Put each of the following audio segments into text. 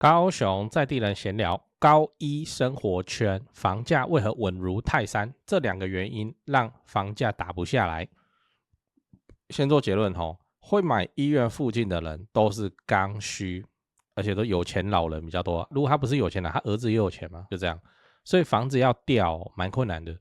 高雄在地人閒聊，高一生活圈房價為何穩如泰山？這兩個原因讓房價打不下來。先做結論吼，會買醫院附近的人都是剛需，而且都有錢老人比較多。如果他不是有錢人，他兒子也有錢嘛，就這樣。所以房子要掉蠻困難的。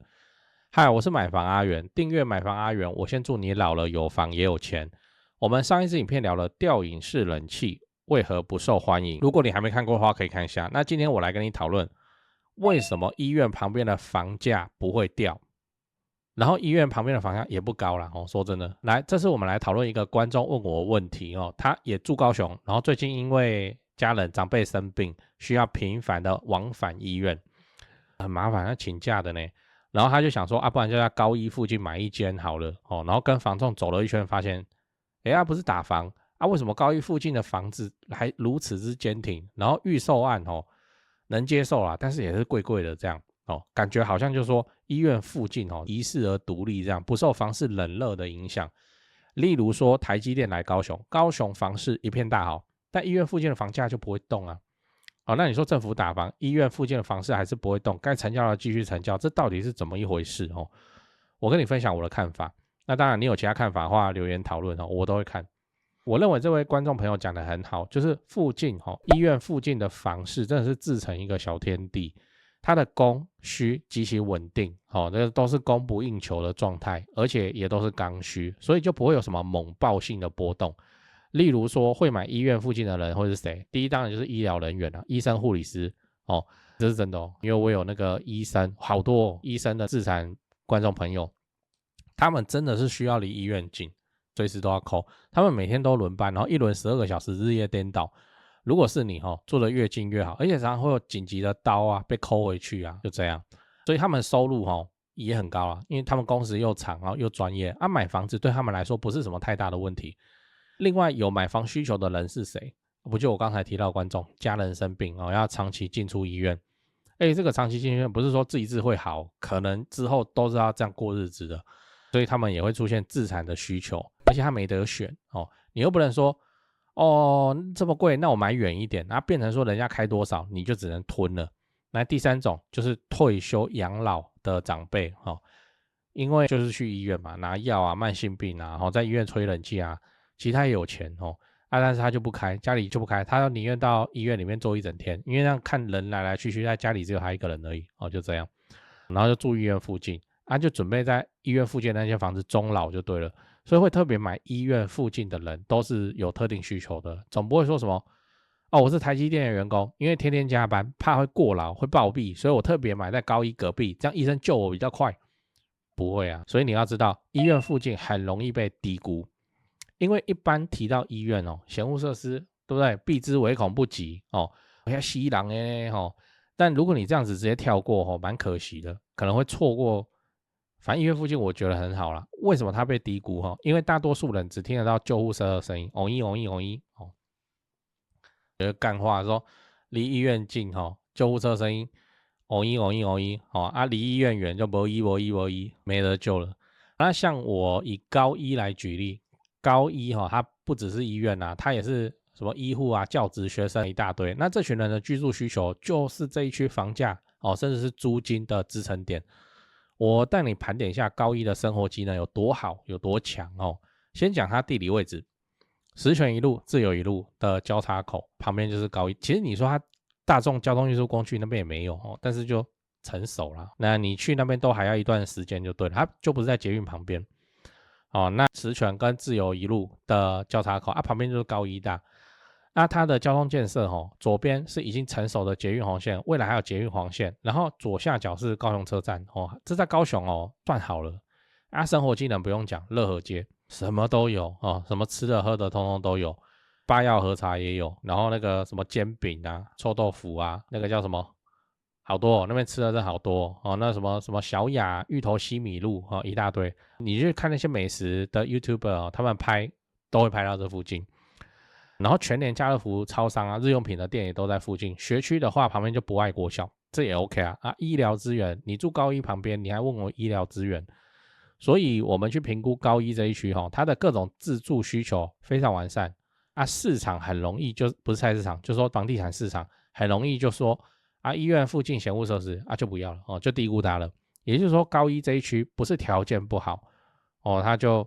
嗨，我是買房阿元，訂閱買房阿元，我先祝你老了有房也有錢。我們上一支影片聊了吊飲式冷氣為何不受歡迎，如果你還沒看過的話可以看一下。那今天我來跟你討論為什麼医院旁邊的房價不會掉，然后醫院旁邊的房價也不高啦說真的。來，這次我們來討論一個觀眾問我的問題他也住高雄，然後最近因為家人長輩生病需要頻繁的往返醫院，很麻煩，要請假的呢。然後他就想說不然就在高一附近買一間好了然後跟房仲走了一圈發現不是打房為什麼高一附近的房子還如此之坚挺，然后預售案能接受啦，但是也是貴貴的這樣感覺好像就是說醫院附近遺世而獨立這樣，不受房市冷熱的影響。例如說台積電來高雄，高雄房市一片大好，但醫院附近的房價就不會動啊。那你說政府打房，醫院附近的房市還是不會動，該成交的繼續成交，這到底是怎麼一回事我跟你分享我的看法。那當然你有其他看法的話留言討論我都會看。我認為這位觀眾朋友講得很好，就是附近醫院附近的房市真的是自成一個小天地，它的供需極其穩定這都是供不應求的狀態，而且也都是剛需，所以就不會有什麼猛爆性的波動。例如說會買醫院附近的人會是誰？第一當然就是醫療人員醫生護理師這是真的因為我有那個醫生，好多醫生的自產觀眾朋友，他們真的是需要離醫院近，隨時都要 call， 他們每天都輪班，然後一輪12個小時，日夜顛倒。如果是你做得越近越好，而且常常會有緊急的刀被 call 回去就這樣，所以他們收入也很高因為他們工時又長又專業買房子對他們來說不是什麼太大的問題。另外有買房需求的人是誰？不就我剛才提到的觀眾，家人生病要長期進出醫院，這個長期進醫院不是說自己治會好，可能之後都是要這樣過日子的，所以他們也會出現自產的需求，而且他沒得選你又不能說這麼貴，那我買遠一點，那變成說人家開多少你就只能吞了。那第三種就是退休養老的長輩因為就是去醫院嘛，拿藥慢性病在醫院吹冷氣其實他也有錢但是他就不開，家裡就不開，他寧願到醫院裡面坐一整天，因為這樣看人來来去去，在家裡只有他一個人而已就這樣，然後就住醫院附近就準備在醫院附近的那些房子終老就对了。所以會特別買醫院附近的人都是有特定需求的，總不會說什麼我是台積電的員工，因為天天加班怕會過勞會暴斃，所以我特別買在高一隔壁，這樣醫生救我比較快。不會所以你要知道醫院附近很容易被低估，因為一般提到醫院嫌惡設施對不對？避之唯恐不及要吸人的但如果你這樣子直接跳過蠻可惜的，可能會錯過。反正醫院附近我覺得很好啦，為什麼它被低估因為大多數人只聽得到救護車的聲音有個幹話說離醫院近救護車聲音離醫院遠就沒醫沒得救了。那像我以高一來舉例，高一它不只是醫院它也是什麼醫護教職學生一大堆，那這群人的居住需求就是這一區房價甚至是租金的支撐點。我帶你盤點一下高一的生活機能有多好有多強先講它地理位置，十全一路自由一路的交叉口旁邊就是高一。其實你說它大眾交通運輸工具那邊也沒有但是就成熟了，那你去那邊都還要一段時間就對了，它就不是在捷運旁邊那十全跟自由一路的交叉口旁邊就是高一大。那它的交通建設左邊是已經成熟的捷運紅線，未來還有捷運黃線，然後左下角是高雄車站這在高雄算好了生活機能不用講，樂和街什麼都有什麼吃的喝的通通都有，八藥喝茶也有，然後那個什麼煎餅臭豆腐那個叫什麼好多那邊吃的真好多那什麼小雅芋頭西米露一大堆，你去看那些美食的 YouTuber 他們拍都會拍到這附近。然後全联家樂福超商日用品的店也都在附近，學區的話旁邊就博愛國小，這也 OK 醫療資源你住高一旁邊你還問我醫療資源，所以我們去評估高一這一區它的各種自住需求非常完善啊，市場很容易就不是菜市場，就說房地產市場很容易就說啊，醫院附近嫌惡設施啊就不要了哦，就低估它了。也就是說，高一這一區不是條件不好哦，它就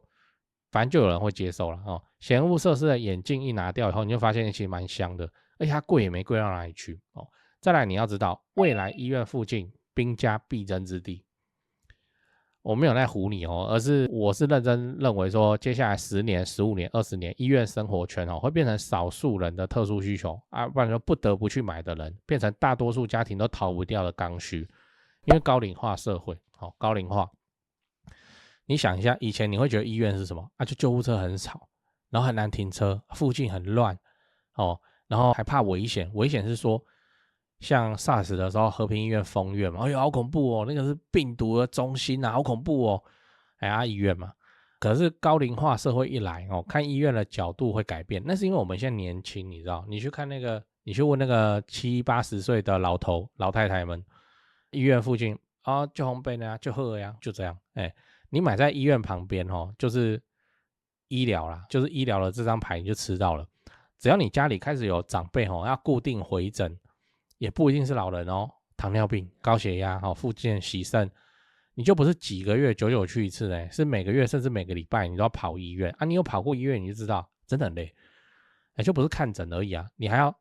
反正就有人會接受了哦。嫌惡設施的眼鏡一拿掉以後，你就發現其實蠻香的，而且它貴也沒貴到哪裡去哦。再來，你要知道，未來醫院附近兵家必爭之地。我沒有在唬你哦，而是我是認真認為說，接下來10年、15年、20年，醫院生活圈會變成少數人的特殊需求啊，不然說不得不去買的人，變成大多數家庭都逃不掉的剛需。因為高齡化社會，高齡化，你想一下，以前你會覺得醫院是什麼啊？就救護車很吵，然後很難停車，附近很亂哦，然後還怕危險。危險是說，像 SARS 的時候，和平醫院封院嘛，哎呦，好恐怖哦，那個是病毒的中心啊，好恐怖哦，醫院嘛。可是高齡化社會一來哦，看醫院的角度會改变，那是因為我們現在年輕，你知道，你去看那個，你去問那個70、80歲的老頭、老太太們，醫院附近啊，就紅杯呢，就喝呀，就這樣，你買在醫院旁邊哦，就是醫療啦，就是醫療的這張牌你就吃到了。只要你家裡開始有長輩哦，要固定回診。也不一定是老人哦，糖尿病、高血壓、復健、洗腎，你就不是幾個月久久去一次呢，是每個月甚至每個禮拜你都要跑醫院啊。你有跑過醫院，你就知道真的很累，就不是看診而已啊，你還要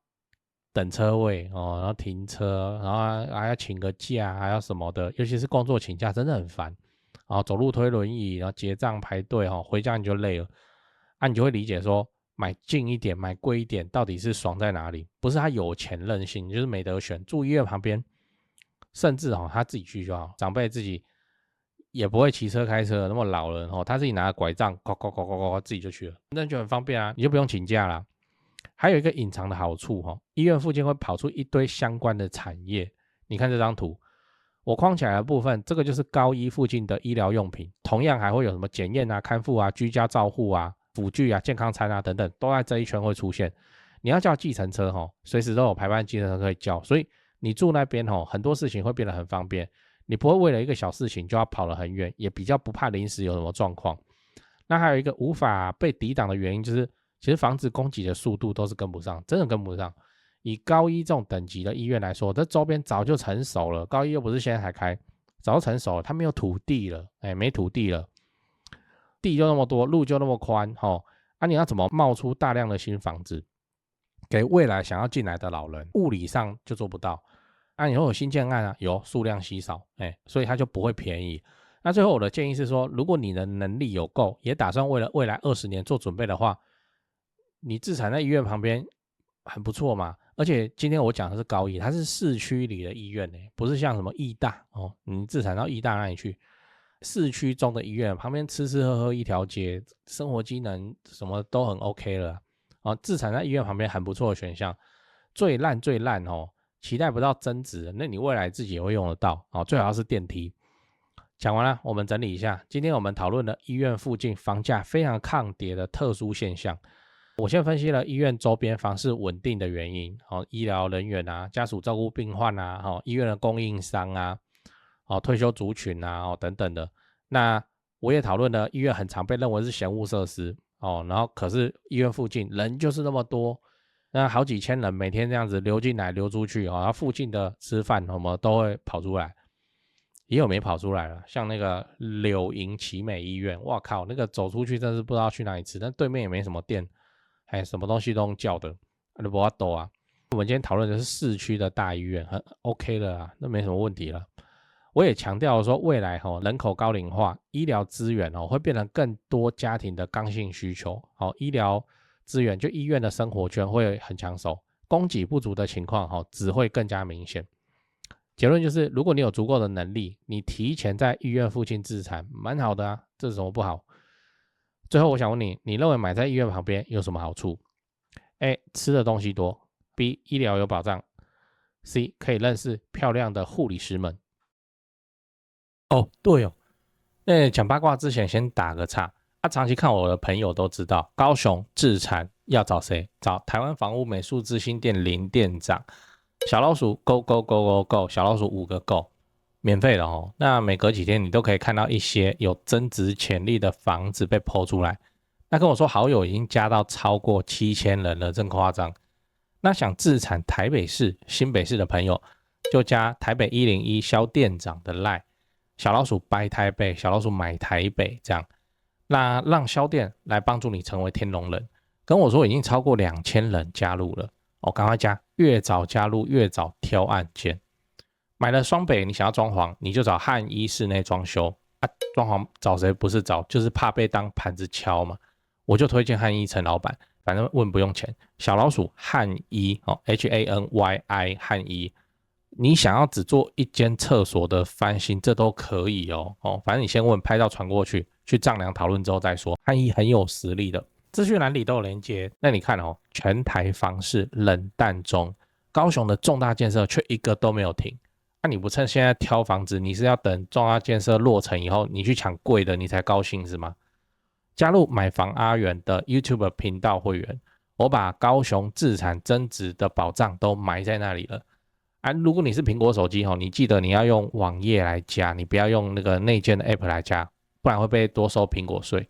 等車位哦，然後停車，然後還要請個假，還要什麼的，尤其是工作請假真的很煩。然後走路推輪椅，然後結賬排隊回家你就累了啊，你就會理解說。買近一點，買貴一點，到底是爽在哪裡？不是他有錢任性，就是沒得選。住醫院旁邊，甚至他自己去就好，長輩自己也不會騎車開車，那麼老人他自己拿個拐杖，自己就去了，那就很方便啊，你就不用請假啦。還有一個隱藏的好處醫院附近會跑出一堆相關的產業。你看這張圖，我框起來的部分，這個就是高醫附近的醫療用品，同樣還會有什麼檢驗啊、看護啊、居家照護啊。輔具啊、健康餐啊等等，都在這一圈會出現。你要叫計程車隨時都有排班計程車可以叫，所以你住那邊很多事情會變得很方便。你不會為了一個小事情就要跑得很遠，也比較不怕臨時有什麼狀況。那還有一個無法被抵擋的原因，就是其實房子供給的速度都是跟不上，真的跟不上。以高醫這種等級的醫院來說，這周邊早就成熟了。高醫又不是現在才開，早就成熟了，它沒有土地了，沒土地了。地就那麼多，路就那麼寬，你要怎麼冒出大量的新房子給未來想要進來的老人？物理上就做不到。你說有新建案啊，有，數量稀少，所以它就不會便宜。那最後我的建議是說，如果你的能力有夠，也打算為了未來20年做準備的話，你自產在醫院旁邊很不錯嘛。而且今天我講的是高醫，它是市區裡的醫院，不是像什麼義大你自產到義大那裡去。市區中的醫院旁邊吃吃喝喝一條街，生活機能什麼都很 OK 了自產在醫院旁邊很不錯的選項。最爛期待不到增值，那你未來自己也會用得到最好是電梯。講完了，我們整理一下，今天我們討論了醫院附近房價非常抗跌的特殊現象。我先分析了醫院周邊房市穩定的原因醫療人員啊，家屬照顧病患啊醫院的供應商啊退休族群啊等等的。那我也討論了醫院很常被認為是嫌惡設施然後可是醫院附近人就是那麼多，那好幾千人每天這樣子流進來流出去然後附近的吃飯什麼都會跑出來，也有沒跑出來了，像那個柳營奇美醫院，哇靠，那個走出去真是不知道去哪裡吃，但對面也沒什麼店，什麼東西都用叫的，就沒辦法啊。我們今天討論的是市區的大醫院，很 OK 了啊，那沒什麼問題了。我也強調說，未來人口高齡化，醫療資源會變成更多家庭的剛性需求。醫療資源就醫院的生活圈會很搶手，供給不足的情況只會更加明顯。結論就是，如果你有足夠的能力，你提前在醫院附近自產，蠻好的啊，這是什麼不好？最後我想問你，你認為買在醫院旁邊有什麼好處？ A. 吃的東西多， B. 醫療有保障， C. 可以認識漂亮的護理師們。對哦，那講八卦之前先打個岔。長期看我的朋友都知道，高雄自產要找誰？找台灣房屋美術之星店林店長。小老鼠 go go go go go， 小老鼠5個 go， 免費的那每隔幾天你都可以看到一些有增值潛力的房子被 po 出來，那跟我說好友已經加到超過7000人了，真誇張。那想自產台北市、新北市的朋友，就加台北101蕭店長的 LINE， 小老鼠掰台北，小老鼠買台北這樣。那讓蕭店來幫助你成為天龍人。跟我說已經超過2000人加入了，趕快加，越早加入越早挑案件。買了雙北，你想要裝潢，你就找漢一室內裝修啊。裝潢找誰不是找，就是怕被當盤子敲嘛。我就推薦漢一陳老闆，反正問不用錢。小老鼠漢一HANYI 漢一，你想要只做一間廁所的翻新，這都可以哦。反正你先問，拍照傳過去，去丈量討論之後再說。漢一很有實力的，資訊欄裡都有連結。那你看全台房市冷淡中，高雄的重大建設卻一個都沒有停。那你不趁現在挑房子，你是要等重大建設落成以後，你去搶貴的，你才高興是嗎？加入買房阿元的 YouTube 頻道會員，我把高雄自產增值的寶藏都埋在那裡了。如果你是蘋果手機，你記得你要用網頁來加，你不要用那個內建的 App 來加，不然會被多收蘋果稅。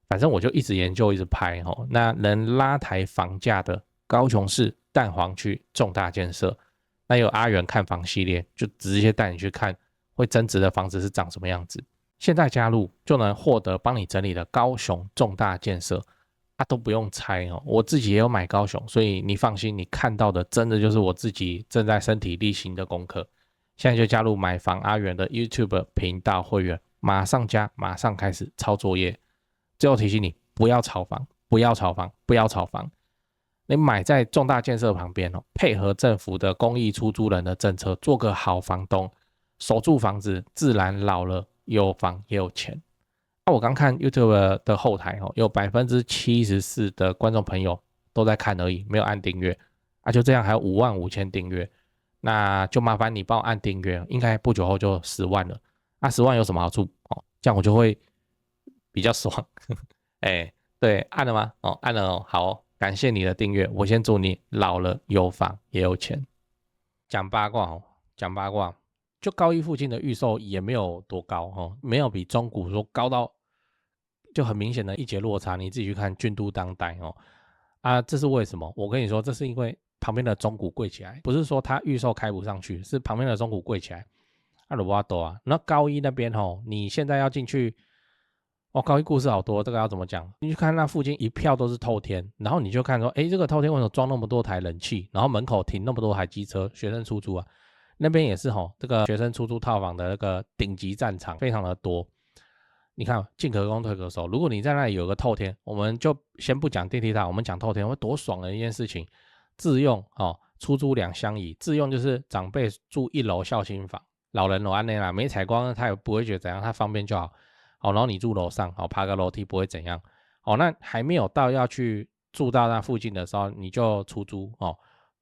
反正我就一直研究，一直拍，那能拉抬房價的高雄市蛋黃區重大建設。那有阿元看房系列，就直接帶你去看會增值的房子是長什麼樣子。現在加入就能獲得幫你整理的高雄重大建設，都不用猜我自己也有買高雄，所以你放心，你看到的真的就是我自己正在身體力行的功課。現在就加入買房阿元的 YouTube 頻道會員，馬上加，馬上開始抄作業。最後提醒你，不要炒房，不要炒房，不要炒房。你買在重大建設旁邊，配合政府的公益出租人的政策，做個好房東，守住房子，自然老了有房也有錢。我剛看 YouTube 的後台，有 74% 的觀眾朋友都在看而已，沒有按訂閱。就這樣還有55000訂閱，那就麻煩你幫我按訂閱，應該不久後就10萬了。10萬有什麼好處？這樣我就會比較爽。對，按了嗎？按了好感謝你的訂閱，我先祝你老了有房也有錢。講八卦，就高一附近的預售也沒有多高，沒有比中古說高到就很明顯的一截落差。你自己去看郡都當代這是為什麼？我跟你說，這是因為旁邊的中古貴起來，不是說它預售開不上去，是旁邊的中古貴起來。那高一那邊你現在要進去。高一故事好多，這個要怎麼講？你去看那附近一票都是透天，然後你就看說，這個透天為什麼裝那麼多台冷氣，然後門口停那麼多台機車，學生出租啊，那邊也是這個學生出租套房的那個頂級戰場非常的多。你看進可攻退可守，如果你在那裡有個透天，我們就先不講電梯大，我們講透天，會多爽的一件事情。自用出租2相宜，自用就是長輩住1樓孝親房，老人安內啦，沒採光他也不會覺得怎樣，他方便就好。然後你住樓上，爬個樓梯不會怎樣。那還沒有到要去住到那附近的時候，你就出租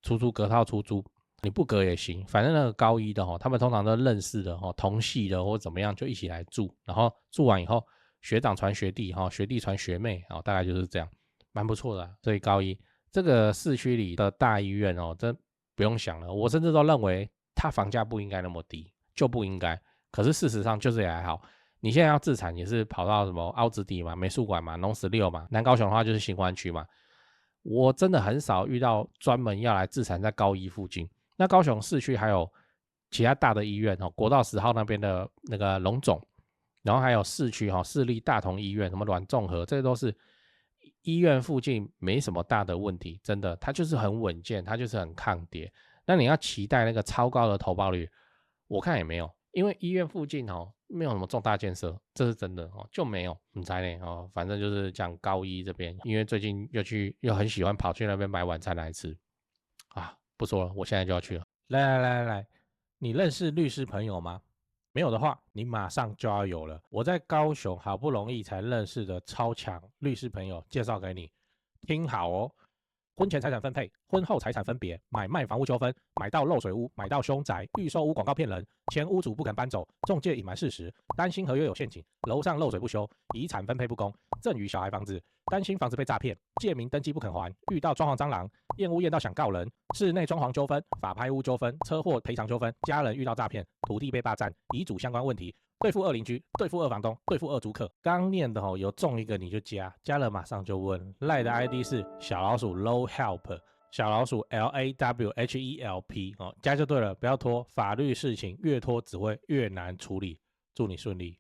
出租隔套出租，你不隔也行。反正那個高一的他們通常都認識的同系的或怎麼樣，就一起來住。然後住完以後，學長傳學弟，學弟傳學妹，大概就是這樣，蠻不錯的。所以高一這個市區裡的大醫院真不用想了。我甚至都認為它房價不應該那麼低，就不應該。可是事實上就是也還好。你現在要自產也是跑到什麼凹子底嘛、美術館嘛、農16嘛，南高雄的話就是新灣區嘛。我真的很少遇到專門要來自產在高一附近。那高雄市區還有其他大的醫院國道10號那邊的那個榮總，然後還有市區市立大同醫院、什麼阮綜合，這些都是醫院附近沒什麼大的問題，真的，它就是很穩健，它就是很抗跌。那你要期待那個超高的投報率，我看也沒有。因為醫院附近沒有什麼重大建設，這是真的就沒有。你猜呢反正就是講高一這邊，因為最近又很喜歡跑去那邊買晚餐來吃不說了，我現在就要去了。來，你認識律師朋友嗎？沒有的話，你馬上就要有了。我在高雄好不容易才認識的超強律師朋友介紹給你，聽好哦。婚前財產分配、婚後財產分別、買賣房屋糾紛、買到漏水屋、買到凶宅、預售屋廣告騙人、前屋主不肯搬走、仲介隱瞞事實、擔心合約有陷阱、樓上漏水不修、遺產分配不公、贈與小孩房子、擔心房子被詐騙、借名登記不肯還、遇到裝潢蟑螂、驗屋驗到想告人、室內裝潢糾紛、法拍屋糾紛、車禍賠償糾紛、家人遇到詐騙、土地被霸佔、遺囑相關問題、對付惡鄰居，對付惡房東，對付惡租客。剛念的有中一個你就加了馬上就問。賴的 ID 是小老鼠 low help， 小老鼠 LAWHELP 加就對了，不要拖，法律事情越拖只會越難處理。祝你順利。